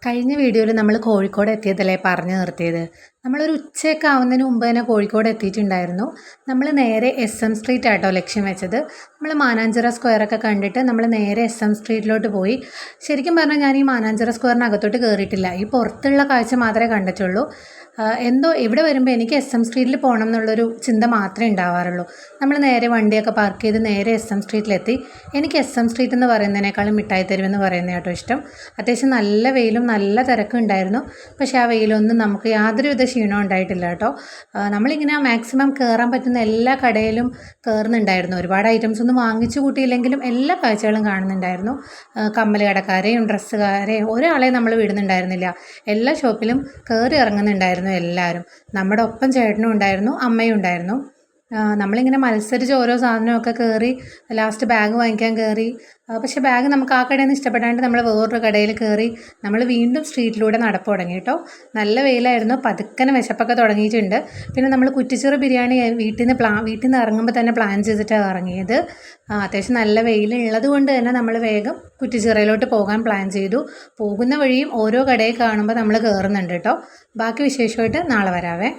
കഴിഞ്ഞ വീഡിയോയിൽ നമ്മൾ കോഴിക്കോട് എത്തിയതല്ലേ പറഞ്ഞു നിർത്തിയത്. നമ്മളൊരു ഉച്ചയൊക്കെ ആവുന്നതിന് മുമ്പ് തന്നെ കോഴിക്കോട് എത്തിയിട്ടുണ്ടായിരുന്നു. നമ്മൾ നേരെ SM സ്ട്രീറ്റ് ആട്ടോ ലക്ഷ്യം വെച്ചത്. നമ്മൾ മാനാഞ്ചിറ സ്ക്വയറൊക്കെ കണ്ടിട്ട് നമ്മൾ നേരെ SM സ്ട്രീറ്റിലോട്ട് പോയി. ശരിക്കും പറഞ്ഞാൽ ഞാൻ ഈ മാനാഞ്ചിറ സ്ക്വയറിനകത്തോട്ട് കയറിയിട്ടില്ല. ഈ പുറത്തുള്ള കാഴ്ച മാത്രമേ കണ്ടിട്ടുള്ളൂ. എന്തോ ഇവിടെ വരുമ്പോൾ എനിക്ക് SM സ്ട്രീറ്റിൽ പോകണം എന്നുള്ളൊരു ചിന്ത മാത്രമേ ഉണ്ടാവാറുള്ളൂ. നമ്മൾ നേരെ വണ്ടിയൊക്കെ പാർക്ക് ചെയ്ത് നേരെ SM സ്ട്രീറ്റിലെത്തി. എനിക്ക് SM സ്ട്രീറ്റ് എന്ന് പറയുന്നതിനേക്കാളും മിഠായി തെരുവെന്ന് പറയുന്നത് കേട്ടോ ഇഷ്ടം. അത്യാവശ്യം നല്ല വെയിലും നല്ല തിരക്കും ഉണ്ടായിരുന്നു. പക്ഷേ ആ വെയിലൊന്നും നമുക്ക് യാതൊരുവിധ ക്ഷീണവും ഉണ്ടായിട്ടില്ല കേട്ടോ. നമ്മളിങ്ങനെ മാക്സിമം കയറാൻ പറ്റുന്ന എല്ലാ കടയിലും കയറുന്നുണ്ടായിരുന്നു. ഒരുപാട് ഐറ്റംസ് ഒന്നും വാങ്ങിച്ചു കൂട്ടിയില്ലെങ്കിലും എല്ലാ കാഴ്ചകളും കാണുന്നുണ്ടായിരുന്നു. കമ്മൽ കടക്കാരെയും ഡ്രസ്സുകാരെയും ഒരാളെയും നമ്മൾ വിടുന്നുണ്ടായിരുന്നില്ല. എല്ലാ ഷോപ്പിലും കയറി ഇറങ്ങുന്നുണ്ടായിരുന്നു എല്ലാവരും. നമ്മുടെ ഒപ്പം ചേട്ടനും ഉണ്ടായിരുന്നു, അമ്മയും ഉണ്ടായിരുന്നു. നമ്മളിങ്ങനെ മത്സരിച്ച് ഓരോ സാധനമൊക്കെ കയറി ലാസ്റ്റ് ബാഗ് വാങ്ങിക്കാൻ കയറി. പക്ഷേ ബാഗ് നമുക്ക് ആ കടയിൽ നിന്ന് ഇഷ്ടപ്പെടാണ്ട് നമ്മൾ വേറൊരു കടയിൽ കയറി നമ്മൾ വീണ്ടും സ്ട്രീറ്റിലൂടെ നടപ്പ് തുടങ്ങി കേട്ടോ. നല്ല വെയിലായിരുന്നു, പതുക്കനെ വിശപ്പൊക്കെ തുടങ്ങിയിട്ടുണ്ട്. പിന്നെ നമ്മൾ കുറ്റിച്ചിറ ബിരിയാണി വീട്ടിൽ നിന്ന് ഇറങ്ങുമ്പോൾ തന്നെ പ്ലാൻ ചെയ്തിട്ടാണ് ഇറങ്ങിയത്. അത്യാവശ്യം നല്ല വെയിലുള്ളത് കൊണ്ട് തന്നെ നമ്മൾ വേഗം കുറ്റിച്ചിറയിലോട്ട് പോകാൻ പ്ലാൻ ചെയ്തു. പോകുന്ന വഴിയും ഓരോ കടയിൽ കാണുമ്പോൾ നമ്മൾ കയറുന്നുണ്ട് കേട്ടോ. ബാക്കി വിശേഷമായിട്ട് നാളെ വരാവേ.